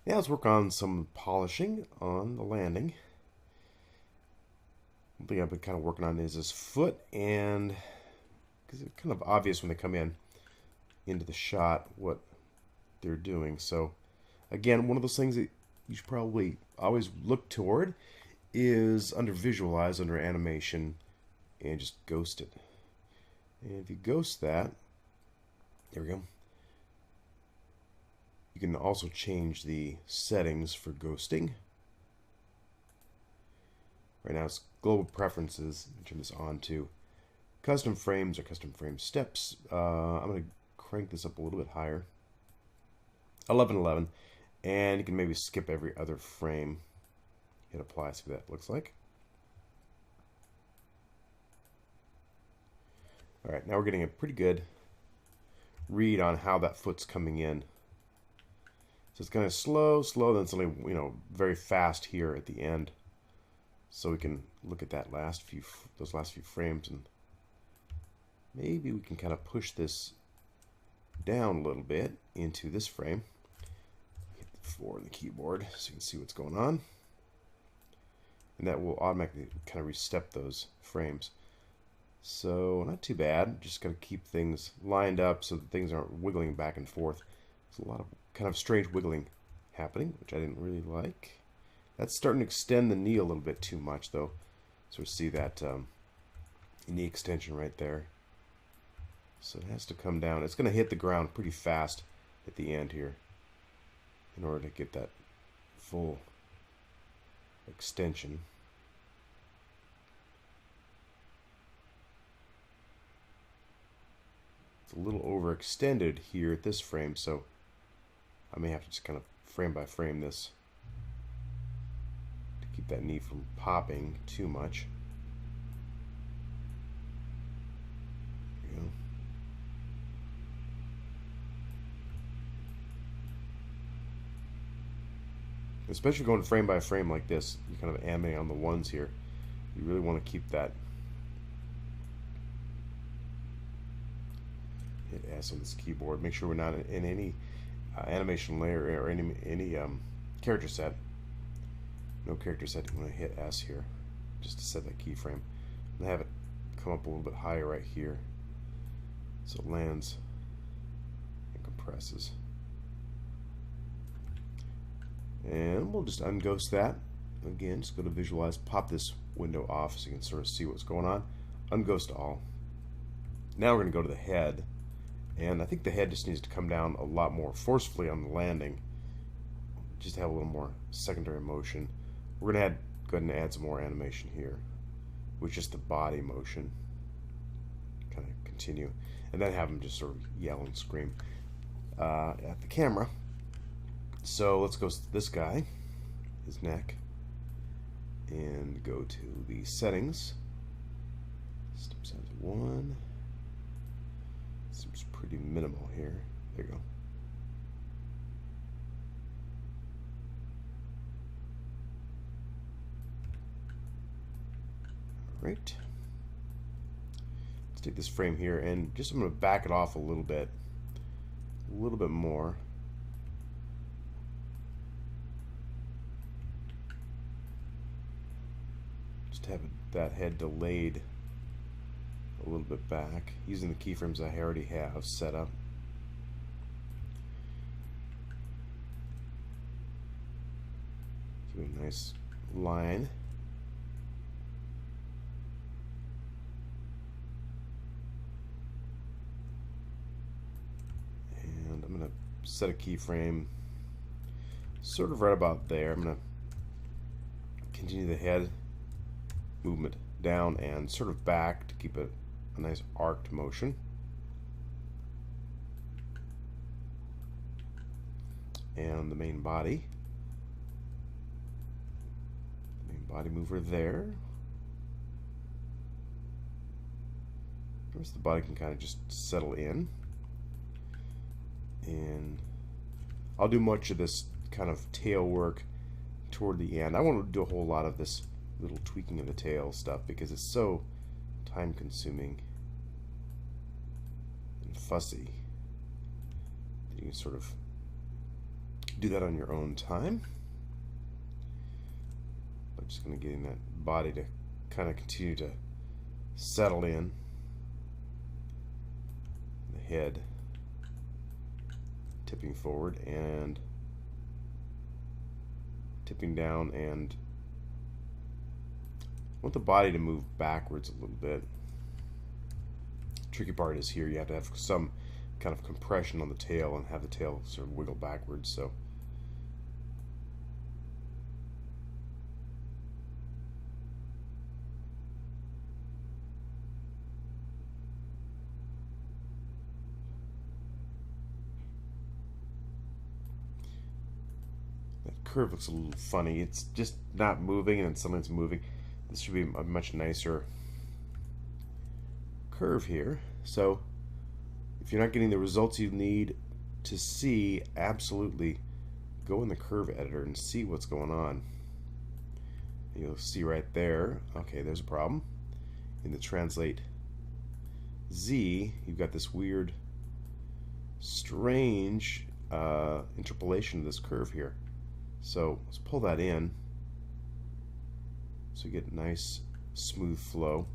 Now let's work on some polishing on the landing. One thing I've been kind of working on is this foot, and because it's kind of obvious when they come into the shot what they're doing. So again, one of those things that you should probably always look toward is under visualize, under animation, and just ghost it. And if you ghost that, there we go. You can also change the settings for ghosting. Right now it's global preferences. Turn this on to custom frames or custom frame steps. I'm going to crank this up a little bit higher. 1111. And you can maybe skip every other frame. Hit apply, see what that looks like. Alright, now we're getting a pretty good read on how that foot's coming in. So it's kind of slow, then suddenly, very fast here at the end. So we can look at those last few frames, and maybe we can kind of push this down a little bit into this frame. Hit the 4 on the keyboard so you can see what's going on. And that will automatically kind of restep those frames. So not too bad. Just got to keep things lined up so that things aren't wiggling back and forth. There's a lot of kind of strange wiggling happening, which I didn't really like. That's starting to extend the knee a little bit too much, though. So we see that knee extension right there. So it has to come down. It's going to hit the ground pretty fast at the end here in order to get that full extension. It's a little overextended here at this frame, so I may have to just kind of frame by frame this to keep that knee from popping too much. There we go. Especially going frame by frame like this, you're kind of animating on the ones here. You really want to keep that. Hit S on this keyboard. Make sure we're not in any animation layer or any character set. No character set. I'm going to hit S here just to set that keyframe. I'm going to have it come up a little bit higher right here so it lands and compresses. And we'll just unghost that. Again, just go to visualize, pop this window off so you can sort of see what's going on. Unghost all. Now we're going to go to the head. And I think the head just needs to come down a lot more forcefully on the landing. Just to have a little more secondary motion. We're going to go ahead and add some more animation here, with just the body motion. Kind of continue. And then have him just sort of yell and scream at the camera. So let's go to this guy, his neck, and go to the settings. Step size 1. Seems pretty minimal here. There you go. Alright. Let's take this frame here and just I'm going to back it off a little bit more. Just have that head delayed a little bit back using the keyframes I already have set up. Give it a nice line. And I'm going to set a keyframe sort of right about there. I'm going to continue the head movement down and sort of back to keep it a nice arced motion. And the main body mover there. First, the body can kind of just settle in, and I'll do much of this kind of tail work toward the end. I want to do a whole lot of this little tweaking of the tail stuff because it's so time consuming and fussy that you can sort of do that on your own time. I'm just going to get that body to kind of continue to settle in. The head tipping forward and tipping down, and I want the body to move backwards a little bit. Tricky part is here you have to have some kind of compression on the tail and have the tail sort of wiggle backwards. So that curve looks a little funny. It's just not moving, and then suddenly it's moving. This should be a much nicer curve here. So if you're not getting the results you need to see, absolutely go in the curve editor and see what's going on. You'll see right there, okay, there's a problem. In the translate Z, you've got this weird, strange interpolation of this curve here. So let's pull that in so you get nice smooth flow,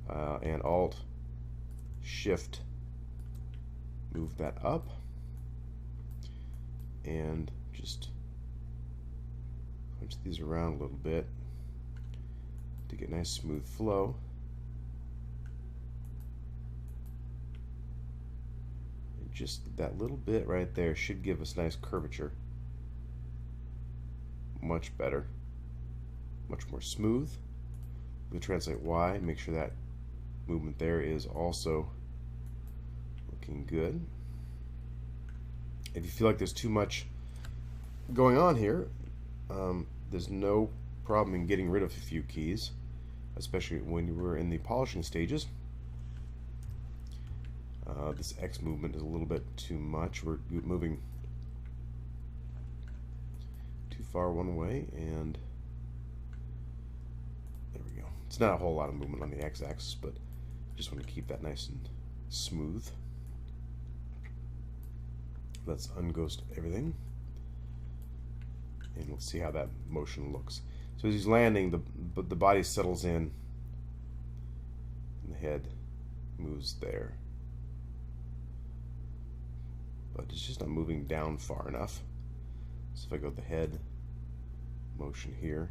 and Alt Shift move that up, and just punch these around a little bit to get nice smooth flow. And just that little bit right there should give us nice curvature. Much better, much more smooth. We'll translate Y, make sure that movement there is also looking good. If you feel like there's too much going on here, there's no problem in getting rid of a few keys, especially when you were in the polishing stages. This X movement is a little bit too much. We're moving too far one way, and there we go. It's not a whole lot of movement on the X-axis, but just want to keep that nice and smooth. Let's unghost everything, and let's see how that motion looks. So as he's landing, the body settles in, and the head moves there, but it's just not moving down far enough. So if I go the head motion here,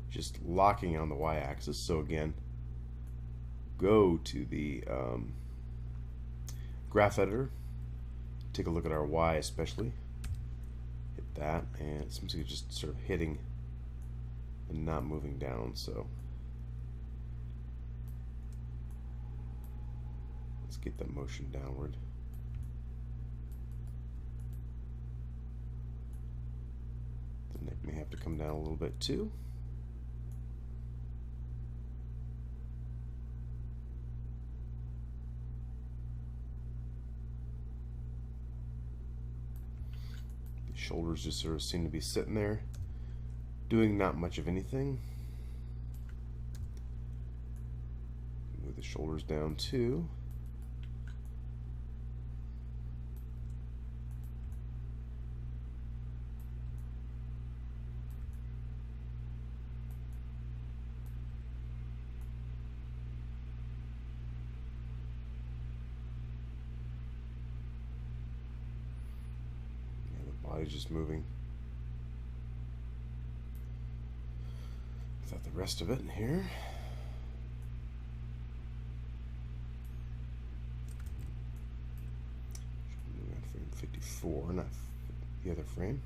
just locking on the Y-axis. So again, go to the graph editor, take a look at our Y especially, hit that, and it seems like it's just sort of hitting and not moving down. So let's get that motion downward. The neck may have to come down a little bit too. The shoulders just sort of seem to be sitting there, doing not much of anything. Move the shoulders down too. Body's just moving without the rest of it in here. Moving on frame 54, not the other frame.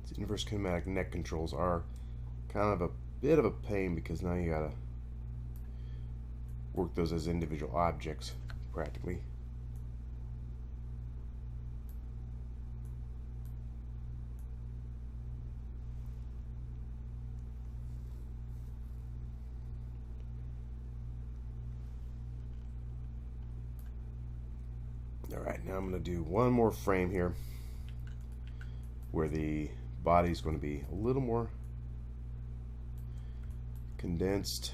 These inverse kinematic neck controls are kind of a bit of a pain because now you gotta work those as individual objects practically. Alright, now I'm going to do one more frame here where the body is going to be a little more condensed.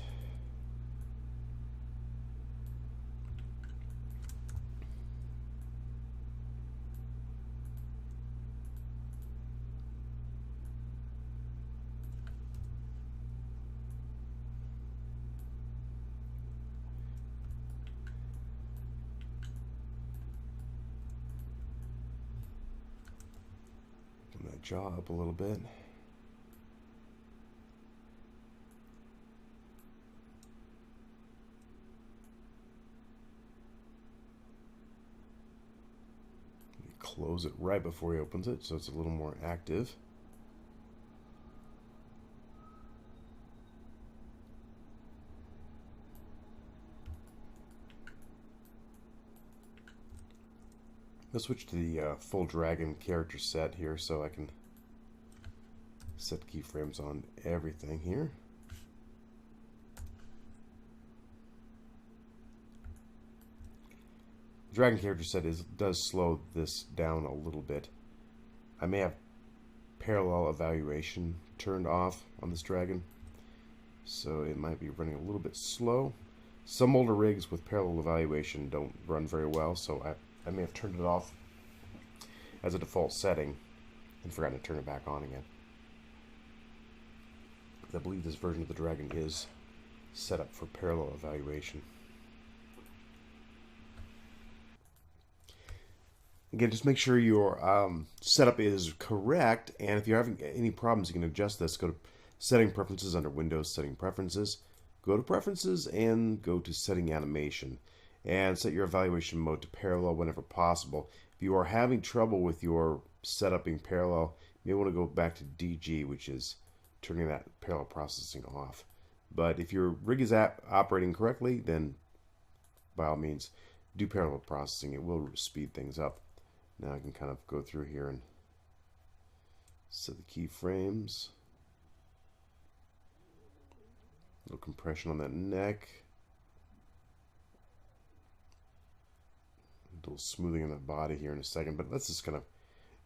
That jaw up a little bit. Close it right before he opens it so it's a little more active. Let's switch to the full dragon character set here so I can set keyframes on everything here. Dragon character set does slow this down a little bit. I may have parallel evaluation turned off on this dragon, so it might be running a little bit slow. Some older rigs with parallel evaluation don't run very well, so I may have turned it off as a default setting and forgotten to turn it back on again. I believe this version of the dragon is set up for parallel evaluation. Again, just make sure your setup is correct, and if you're having any problems, you can adjust this. Go to Setting Preferences under Windows Setting Preferences. Go to Preferences and go to Setting Animation. And set your evaluation mode to parallel whenever possible. If you are having trouble with your setup being parallel, you may want to go back to DG, which is turning that parallel processing off. But if your rig is operating correctly, then by all means, do parallel processing. It will speed things up. Now I can kind of go through here and set the keyframes. A little compression on that neck. A little smoothing in the body here in a second, but let's just kind of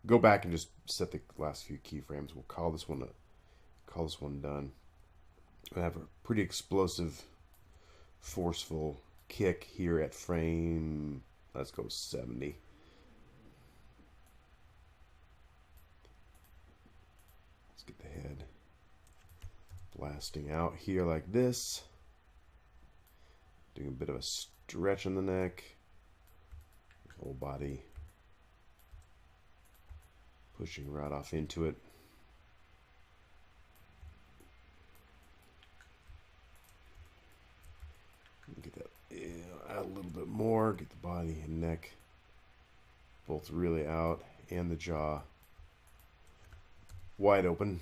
go back and just set the last few keyframes. We'll call this one done. I have a pretty explosive, forceful kick here at frame. Let's go 70. Let's get the head blasting out here like this. Doing a bit of a stretch on the neck. Whole body pushing right off into it. Get that out a little bit more. Get the body and neck both really out, and the jaw wide open.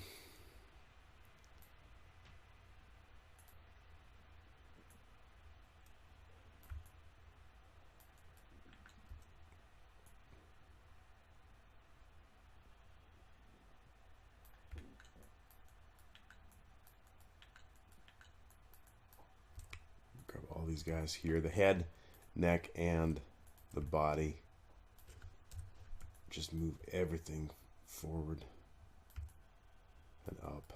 These guys here, the head, neck, and the body. Just move everything forward and up.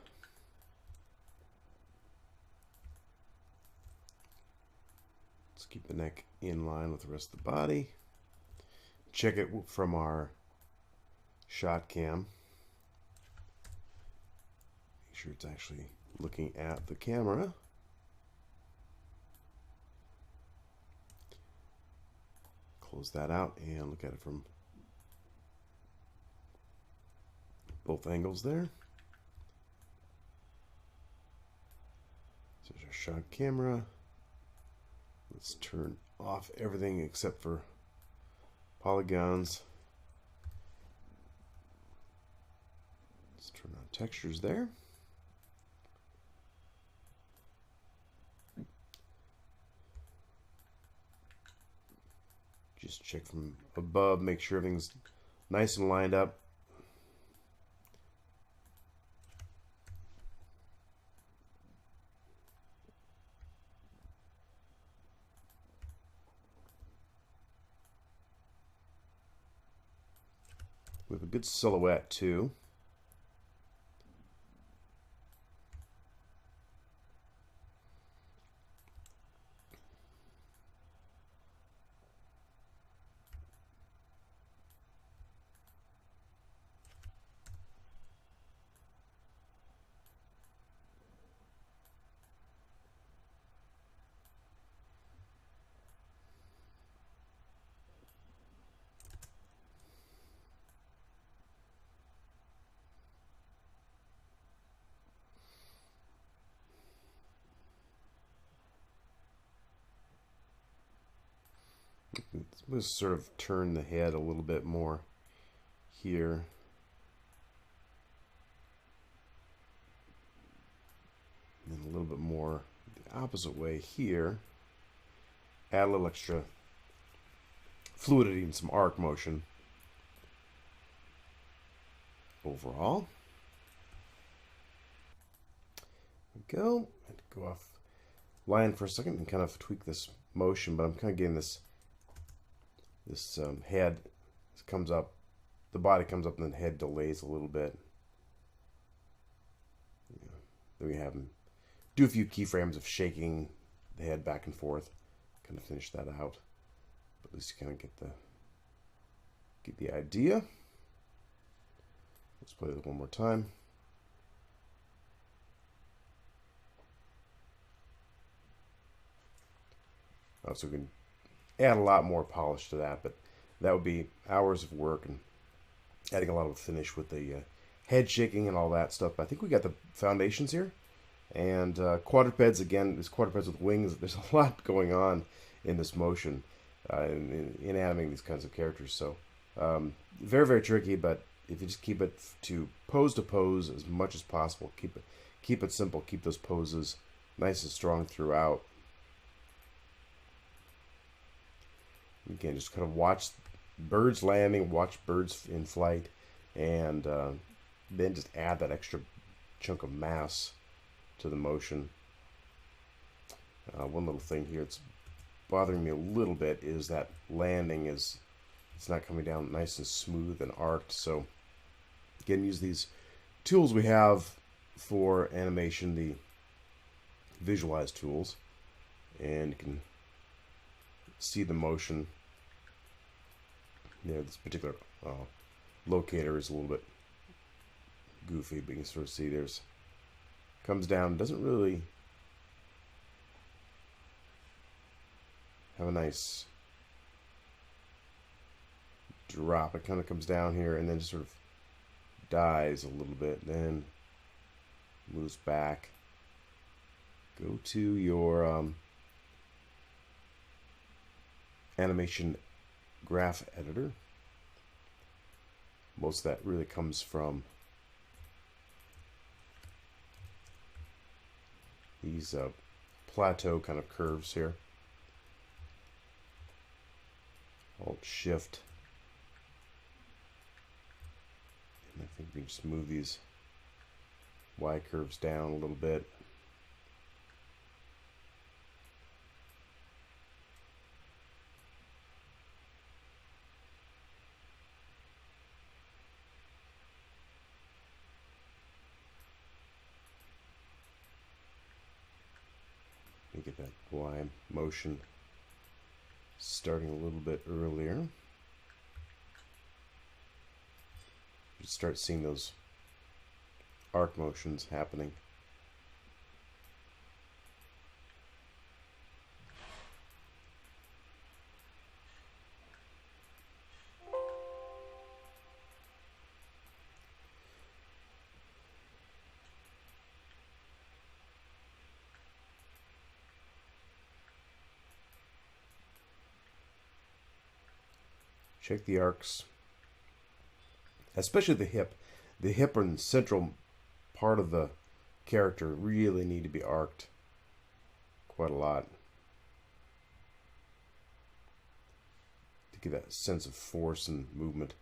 Let's keep the neck in line with the rest of the body. Check it from our shot cam. Make sure it's actually looking at the camera. Close that out and look at it from both angles there. So there's our shot camera. Let's turn off everything except for polygons. Let's turn textures there. Just check from above, make sure everything's nice and lined up. We have a good silhouette too. Let's sort of turn the head a little bit more here. And then a little bit more the opposite way here. Add a little extra fluidity and some arc motion. Overall. There we go. I had to go off line for a second and kind of tweak this motion, but I'm kind of getting this head comes up, the body comes up, and then the head delays a little bit. Yeah. Then we have him do a few keyframes of shaking the head back and forth, kind of finish that out. But at least you kind of get the idea. Let's play this one more time. So we can add a lot more polish to that, but that would be hours of work and adding a lot of finish with the head shaking and all that stuff. But I think we got the foundations here. And quadrupeds, again, these quadrupeds with wings, there's a lot going on in this motion in animating these kinds of characters. So very, very tricky, but if you just keep it to pose as much as possible, keep it simple, keep those poses nice and strong throughout. Again, just kind of watch birds landing, watch birds in flight, and then just add that extra chunk of mass to the motion. One little thing here that's bothering me a little bit is that landing it's not coming down nice and smooth and arced. So again, use these tools we have for animation, the visualize tools, and you can see the motion. You know, this particular locator is a little bit goofy, but you can sort of see there's comes down, doesn't really have a nice drop. It kind of comes down here and then just sort of dies a little bit, then moves back. Go to your animation graph editor. Most of that really comes from these plateau kind of curves here. Alt Shift, and I think we can just move these Y curves down a little bit. Get that Y motion starting a little bit earlier. You start seeing those arc motions happening. Check the arcs, especially the hip. The hip and central part of the character really need to be arced quite a lot to get that sense of force and movement.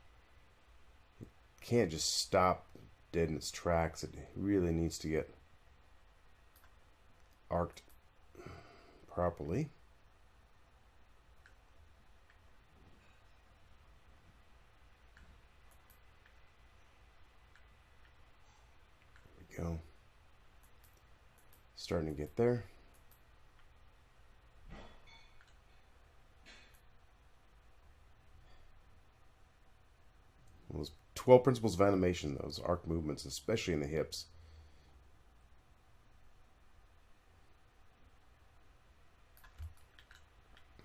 It can't just stop dead in its tracks. It really needs to get arced properly. There we go. Starting to get there. Those 12 principles of animation, those arc movements, especially in the hips.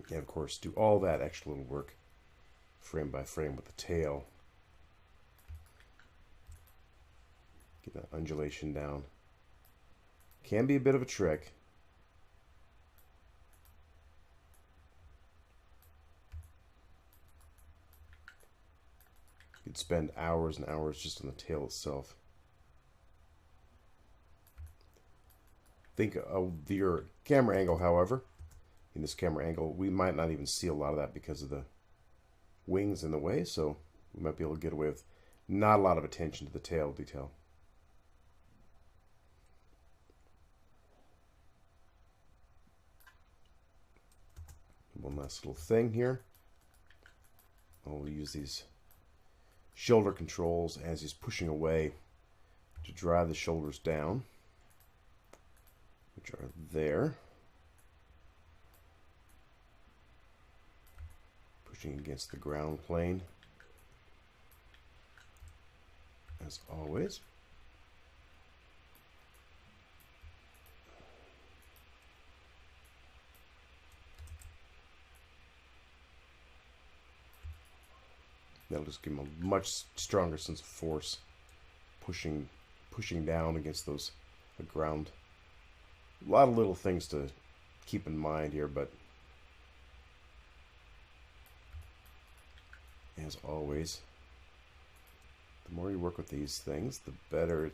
And of course, do all that extra little work frame by frame with the tail. Get that undulation down. Can be a bit of a trick. You could spend hours and hours just on the tail itself. Think of your camera angle, however. In this camera angle, we might not even see a lot of that because of the wings in the way, so we might be able to get away with not a lot of attention to the tail detail. One last little thing here. I'll use these shoulder controls as he's pushing away to drive the shoulders down, which are there. Pushing against the ground plane, as always. That'll just give him a much stronger sense of force, pushing down against those ground. A lot of little things to keep in mind here, but as always, the more you work with these things, the better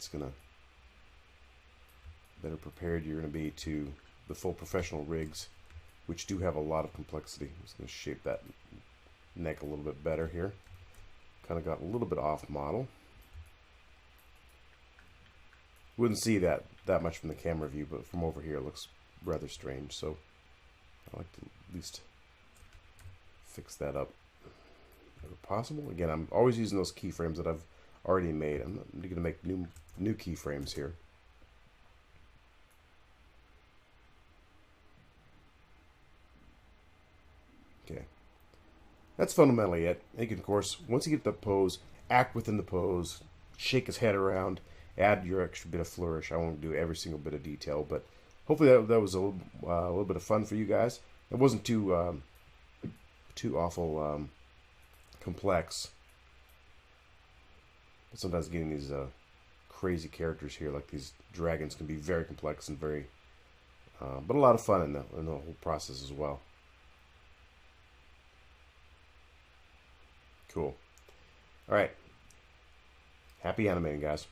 better prepared you're going to be to the full professional rigs, which do have a lot of complexity. I'm just going to shape that neck a little bit better here. Kind of got a little bit off model. Wouldn't see that much from the camera view, but from over here it looks rather strange. So I like to at least fix that up if possible. Again, I'm always using those keyframes that I've already made. I'm not going to make new keyframes here. Okay. That's fundamentally it. You can, of course, once you get the pose, act within the pose, shake his head around, add your extra bit of flourish. I won't do every single bit of detail, but hopefully that was a little bit of fun for you guys. It wasn't too awful complex. But sometimes getting these crazy characters here, like these dragons, can be very complex and very, but a lot of fun in the whole process as well. Cool. All right. Happy animating, guys.